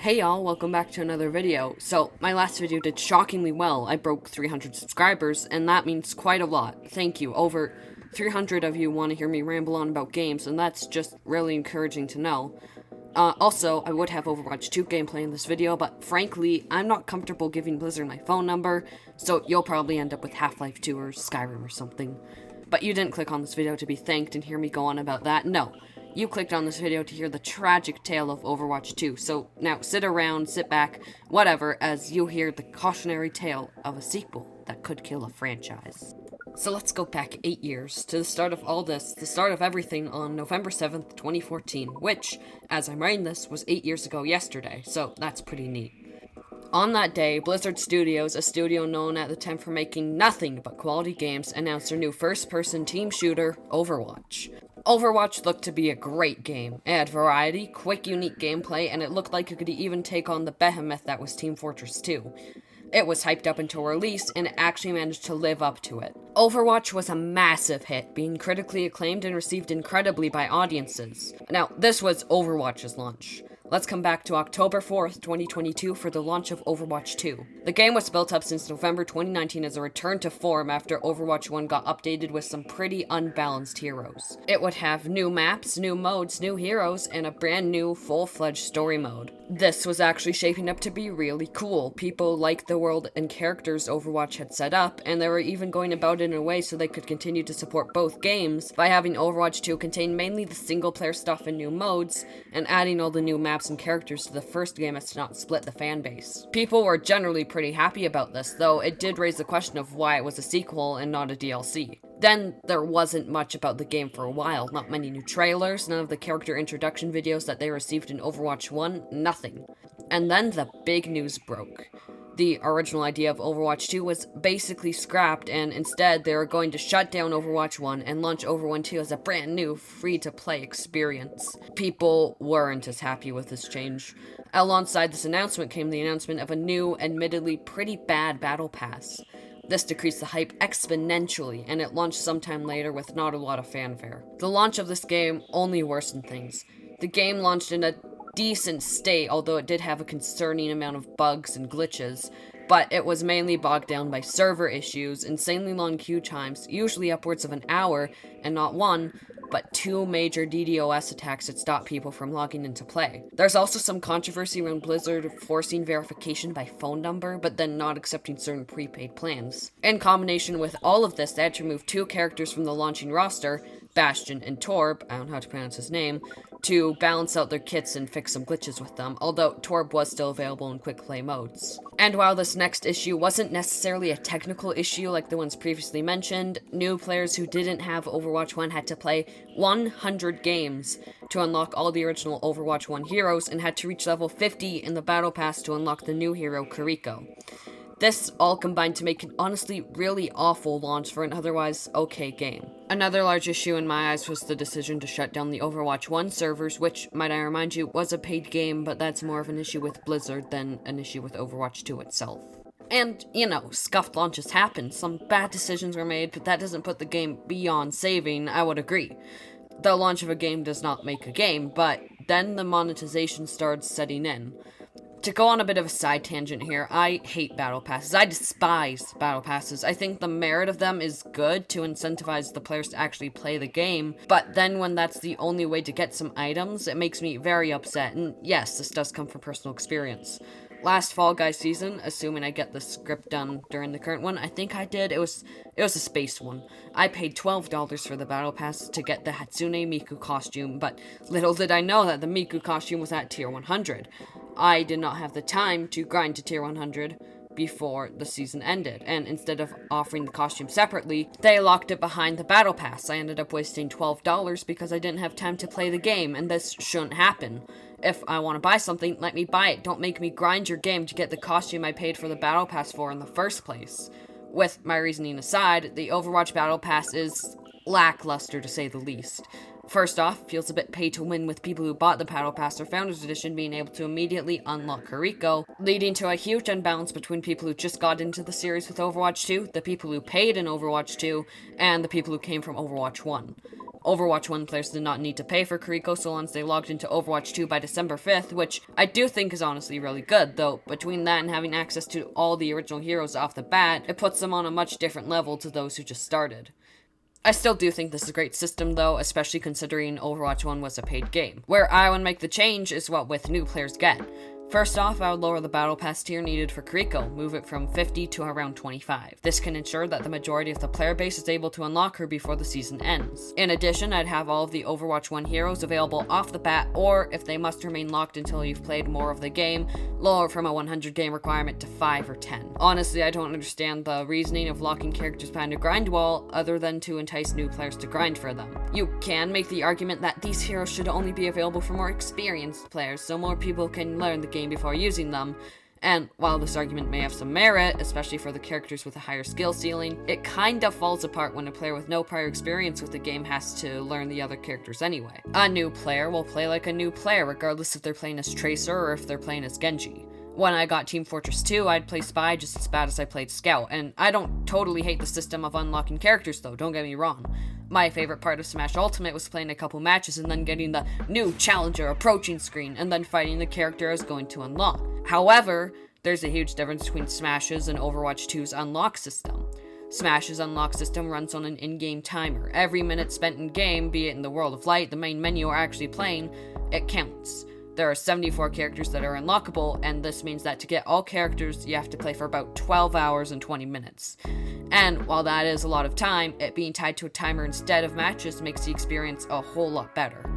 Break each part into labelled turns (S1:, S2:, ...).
S1: Hey y'all, welcome back to another video. So, my last video did shockingly well. I broke 300 subscribers, and that means quite a lot. Thank you. Over 300 of you want to hear me ramble on about games, and that's just really encouraging to know. Also, I would have Overwatch 2 gameplay in this video, but frankly, I'm not comfortable giving Blizzard my phone number, so you'll probably end up with Half-Life 2 or Skyrim or something. But you didn't click on this video to be thanked and hear me go on about that, no. You clicked on this video to hear the tragic tale of Overwatch 2, so now sit around, sit back, whatever, as you hear the cautionary tale of a sequel that could kill a franchise. So let's go back 8 years to the start of all this, the start of everything on November 7th, 2014, which, as I'm writing this, was 8 years ago yesterday, so that's pretty neat. On that day, Blizzard Studios, a studio known at the time for making nothing but quality games, announced their new first-person team shooter, Overwatch. Overwatch looked to be a great game. It had variety, quick, unique gameplay, and it looked like it could even take on the behemoth that was Team Fortress 2. It was hyped up until release, and it actually managed to live up to it. Overwatch was a massive hit, being critically acclaimed and received incredibly by audiences. Now, this was Overwatch's launch. Let's come back to October 4th, 2022 for the launch of Overwatch 2. The game was built up since November 2019 as a return to form after Overwatch 1 got updated with some pretty unbalanced heroes. It would have new maps, new modes, new heroes, and a brand new full-fledged story mode. This was actually shaping up to be really cool. People liked the world and characters Overwatch had set up, and they were even going about it in a way so they could continue to support both games by having Overwatch 2 contain mainly the single-player stuff and new modes, and adding all the new maps and characters to the first game as to not split the fanbase. People were generally pretty happy about this, though it did raise the question of why it was a sequel and not a DLC. Then, there wasn't much about the game for a while, not many new trailers, none of the character introduction videos that they received in Overwatch 1, nothing. And then the big news broke. The original idea of Overwatch 2 was basically scrapped, and instead they were going to shut down Overwatch 1 and launch Overwatch 2 as a brand new, free-to-play experience. People weren't as happy with this change. Alongside this announcement came the announcement of a new, admittedly pretty bad battle pass. This decreased the hype exponentially, and it launched sometime later with not a lot of fanfare. The launch of this game only worsened things. The game launched in a decent state, although it did have a concerning amount of bugs and glitches, but it was mainly bogged down by server issues, insanely long queue times, usually upwards of an hour, and not one, but two major DDoS attacks that stopped people from logging into play. There's also some controversy around Blizzard forcing verification by phone number, but then not accepting certain prepaid plans. In combination with all of this, they had to remove two characters from the launching roster, Bastion and Torb, I don't know how to pronounce his name, to balance out their kits and fix some glitches with them, although Torb was still available in quick play modes. And while this next issue wasn't necessarily a technical issue like the ones previously mentioned, new players who didn't have Overwatch 1 had to play 100 games to unlock all the original Overwatch 1 heroes and had to reach level 50 in the Battle Pass to unlock the new hero Kiriko. This all combined to make an honestly really awful launch for an otherwise okay game. Another large issue in my eyes was the decision to shut down the Overwatch 1 servers, which, might I remind you, was a paid game, but that's more of an issue with Blizzard than an issue with Overwatch 2 itself. And, you know, scuffed launches happen, some bad decisions were made, but that doesn't put the game beyond saving, I would agree. The launch of a game does not make a game, but then the monetization starts setting in. To go on a bit of a side tangent here, I hate battle passes. I despise battle passes. I think the merit of them is good to incentivize the players to actually play the game, but then when that's the only way to get some items, it makes me very upset, and yes, this does come from personal experience. Last Fall Guys season, assuming I get the script done during the current one, I think I did, it was a space one. I paid $12 for the battle pass to get the Hatsune Miku costume, but little did I know that the Miku costume was at tier 100. I did not have the time to grind to tier 100 before the season ended, and instead of offering the costume separately, they locked it behind the battle pass. I ended up wasting $12 because I didn't have time to play the game, and this shouldn't happen. If I want to buy something, let me buy it. Don't make me grind your game to get the costume I paid for the battle pass for in the first place. With my reasoning aside, the Overwatch battle pass is lackluster to say the least. First off, feels a bit pay to win with people who bought the Battle Pass or Founders Edition being able to immediately unlock Kiriko, leading to a huge imbalance between people who just got into the series with Overwatch 2, the people who paid in Overwatch 2, and the people who came from Overwatch 1. Overwatch 1 players did not need to pay for Kiriko so long as they logged into Overwatch 2 by December 5th, which I do think is honestly really good, though between that and having access to all the original heroes off the bat, it puts them on a much different level to those who just started. I still do think this is a great system though, especially considering Overwatch 1 was a paid game. Where I would make the change is what with new players get. First off, I would lower the battle pass tier needed for Kiriko, move it from 50 to around 25. This can ensure that the majority of the player base is able to unlock her before the season ends. In addition, I'd have all of the Overwatch 1 heroes available off the bat, or if they must remain locked until you've played more of the game, lower from a 100 game requirement to 5 or 10. Honestly, I don't understand the reasoning of locking characters behind a grind wall, other than to entice new players to grind for them. You can make the argument that these heroes should only be available for more experienced players, so more people can learn the game before using them, and while this argument may have some merit, especially for the characters with a higher skill ceiling, it kinda falls apart when a player with no prior experience with the game has to learn the other characters anyway. A new player will play like a new player regardless if they're playing as Tracer or if they're playing as Genji. When I got Team Fortress 2, I'd play Spy just as bad as I played Scout, and I don't totally hate the system of unlocking characters though, don't get me wrong. My favorite part of Smash Ultimate was playing a couple matches and then getting the new challenger approaching screen and then fighting the character I was going to unlock. However, there's a huge difference between Smash's and Overwatch 2's unlock system. Smash's unlock system runs on an in-game timer. Every minute spent in-game, be it in the World of Light, the main menu, or actually playing, it counts. There are 74 characters that are unlockable, and this means that to get all characters, you have to play for about 12 hours and 20 minutes. And while that is a lot of time, it being tied to a timer instead of matches makes the experience a whole lot better.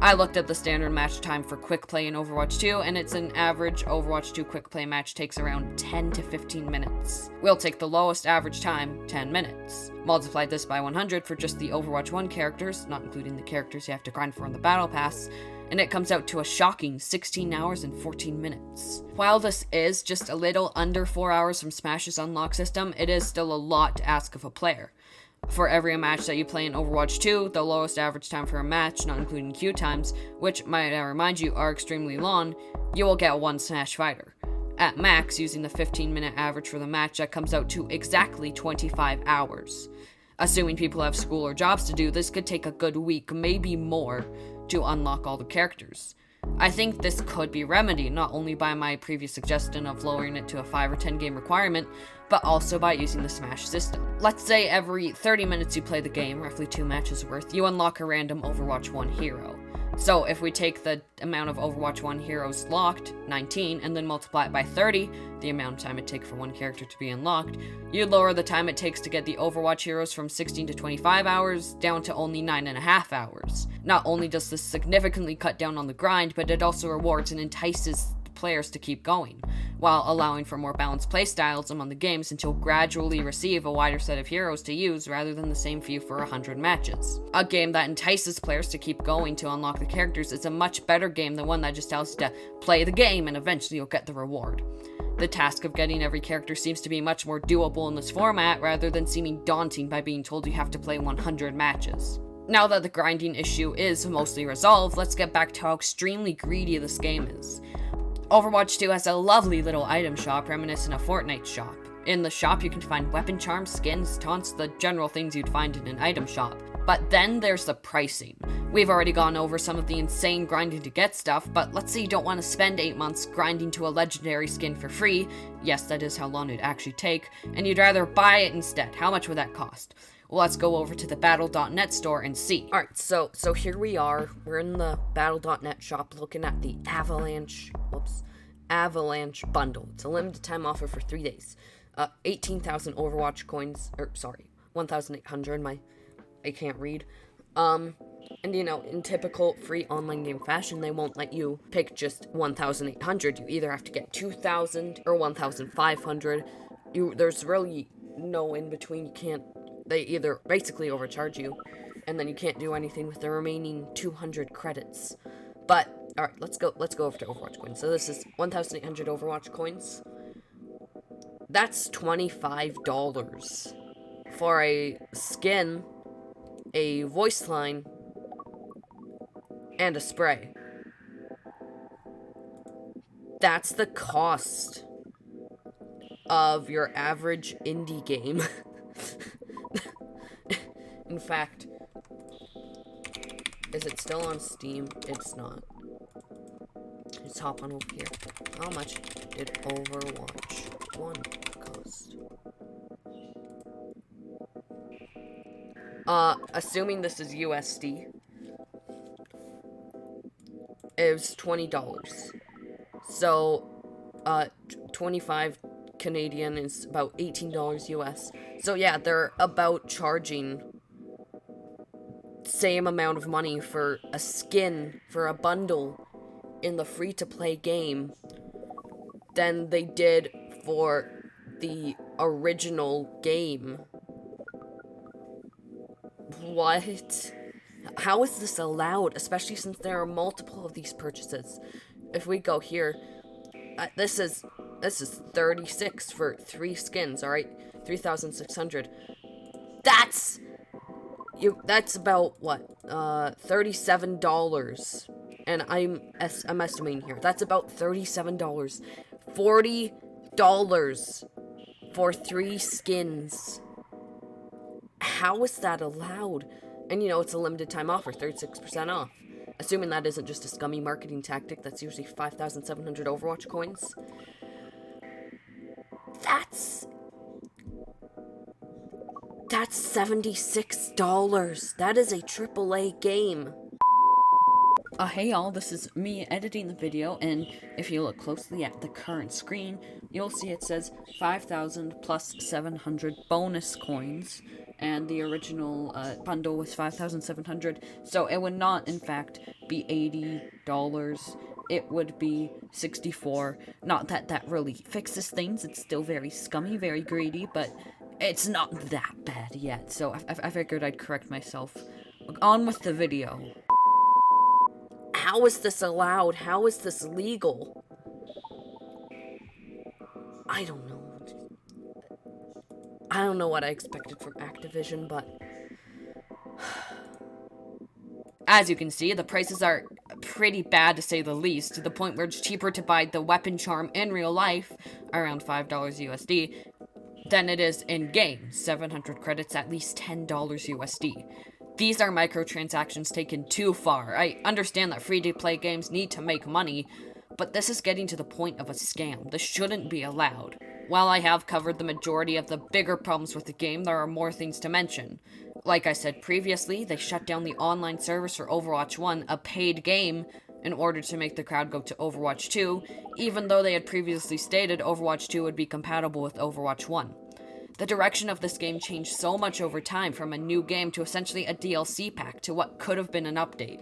S1: I looked at the standard match time for quick play in Overwatch 2, and it's an average Overwatch 2 quick play match takes around 10 to 15 minutes. We'll take the lowest average time, 10 minutes. Multiply this by 100 for just the Overwatch 1 characters, not including the characters you have to grind for in the battle pass, and it comes out to a shocking 16 hours and 14 minutes. While this is just a little under 4 hours from Smash's unlock system, it is still a lot to ask of a player. For every match that you play in Overwatch 2, the lowest average time for a match, not including queue times, which might I remind you are extremely long, you will get one Smash fighter. At max, using the 15-minute average for the match, that comes out to exactly 25 hours. Assuming people have school or jobs to do, this could take a good week, maybe more, to unlock all the characters. I think this could be remedied not only by my previous suggestion of lowering it to a 5 or 10 game requirement, but also by using the Smash system. Let's say every 30 minutes you play the game, roughly 2 matches worth, you unlock a random Overwatch 1 hero. So if we take the amount of Overwatch 1 heroes locked, 19, and then multiply it by 30, the amount of time it takes for one character to be unlocked, you lower the time it takes to get the Overwatch heroes from 16 to 25 hours down to only 9.5 hours. Not only does this significantly cut down on the grind, but it also rewards and entices players to keep going, while allowing for more balanced playstyles among the games since you'll gradually receive a wider set of heroes to use rather than the same few for 100 matches. A game that entices players to keep going to unlock the characters is a much better game than one that just tells you to play the game and eventually you'll get the reward. The task of getting every character seems to be much more doable in this format rather than seeming daunting by being told you have to play 100 matches. Now that the grinding issue is mostly resolved, let's get back to how extremely greedy this game is. Overwatch 2 has a lovely little item shop reminiscent of Fortnite's shop. In the shop, you can find weapon charms, skins, taunts, the general things you'd find in an item shop. But then there's the pricing. We've already gone over some of the insane grinding to get stuff, but let's say you don't want to spend 8 months grinding to a legendary skin for free. Yes, that is how long it'd actually take, and you'd rather buy it instead. How much would that cost? Well, let's go over to the battle.net store and see. Alright, so here we are. We're in the battle.net shop looking at the Avalanche bundle. It's a limited time offer for 3 days. 18,000 Overwatch coins, 1,800, I can't read. And in typical free online game fashion, they won't let you pick just 1,800. You either have to get 2,000 or 1,500. There's really no in between. They either basically overcharge you, and then you can't do anything with the remaining 200 credits. But, alright, let's go over to Overwatch coins. So this is 1,800 Overwatch coins. That's $25 for a skin, a voice line, and a spray. That's the cost of your average indie game. In fact, Is it still on Steam? It's not. Let's hop on over here. How much did Overwatch 1 cost? Assuming this is USD, it was $20. So, 25 Canadian is about $18 US. So yeah, they're about charging same amount of money for a skin, for a bundle in the free-to-play game than they did for the original game. What? How is this allowed, especially since there are multiple of these purchases? If we go here, this is 36 for 3 skins, all right? 3,600. That's about what? $37. And I'm estimating here. That's about $37. $40 for 3 skins. How is that allowed? And you know, it's a limited time offer, 36% off. Assuming that isn't just a scummy marketing tactic, that's usually 5,700 Overwatch coins. That's $76. That is a AAA game. Hey y'all, this is me editing the video, and if you look closely at the current screen, you'll see it says 5,000 plus 700 bonus coins, and the original bundle was 5,700, so it would not, in fact, be $80, it would be $64. Not that that really fixes things, it's still very scummy, very greedy, but it's not that bad yet, so I figured I'd correct myself. On with the video. How is this allowed? How is this legal? I don't know. I don't know what I expected from Activision, but... As you can see, the prices are pretty bad to say the least, to the point where it's cheaper to buy the weapon charm in real life, around $5 USD, than it is in-game, 700 credits, at least $10 USD. These are microtransactions taken too far. I understand that free-to-play games need to make money, but this is getting to the point of a scam. This shouldn't be allowed. While I have covered the majority of the bigger problems with the game, there are more things to mention. Like I said previously, they shut down the online service for Overwatch 1, a paid game, in order to make the crowd go to Overwatch 2, even though they had previously stated Overwatch 2 would be compatible with Overwatch 1. The direction of this game changed so much over time, from a new game to essentially a DLC pack to what could have been an update.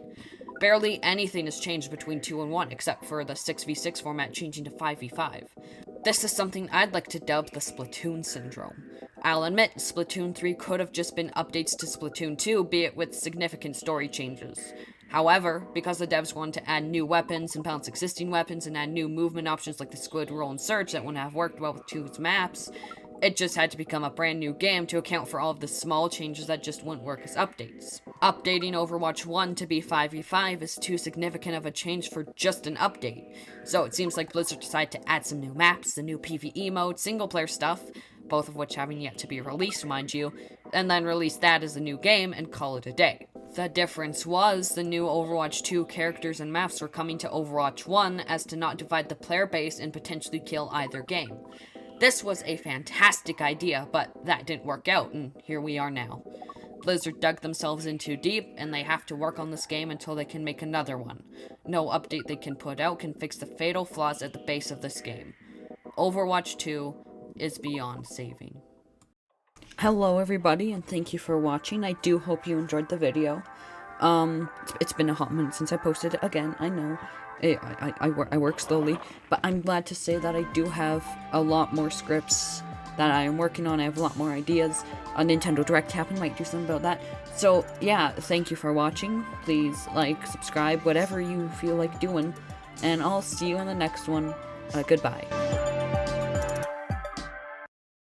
S1: Barely anything has changed between 2 and 1, except for the 6v6 format changing to 5v5. This is something I'd like to dub the Splatoon syndrome. I'll admit, Splatoon 3 could have just been updates to Splatoon 2, be it with significant story changes. However, because the devs wanted to add new weapons and balance existing weapons and add new movement options like the squid roll and surge that wouldn't have worked well with 2's maps, it just had to become a brand new game to account for all of the small changes that just wouldn't work as updates. Updating Overwatch 1 to be 5v5 is too significant of a change for just an update, so it seems like Blizzard decided to add some new maps, the new PvE mode, single-player stuff, both of which having yet to be released, mind you, and then release that as a new game and call it a day. The difference was the new Overwatch 2 characters and maps were coming to Overwatch 1 as to not divide the player base and potentially kill either game. This was a fantastic idea, but that didn't work out, and here we are now. Blizzard dug themselves in too deep, and they have to work on this game until they can make another one. No update they can put out can fix the fatal flaws at the base of this game. Overwatch 2 is beyond saving. Hello everybody, and thank you for watching. I do hope you enjoyed the video. It's been a hot minute since I posted it again, I know. I work slowly, but I'm glad to say that I do have a lot more scripts that I am working on. I have a lot more ideas. A Nintendo Direct happened, might do something about that. So yeah, thank you for watching. Please like, subscribe, whatever you feel like doing, and I'll see you in the next one. Goodbye.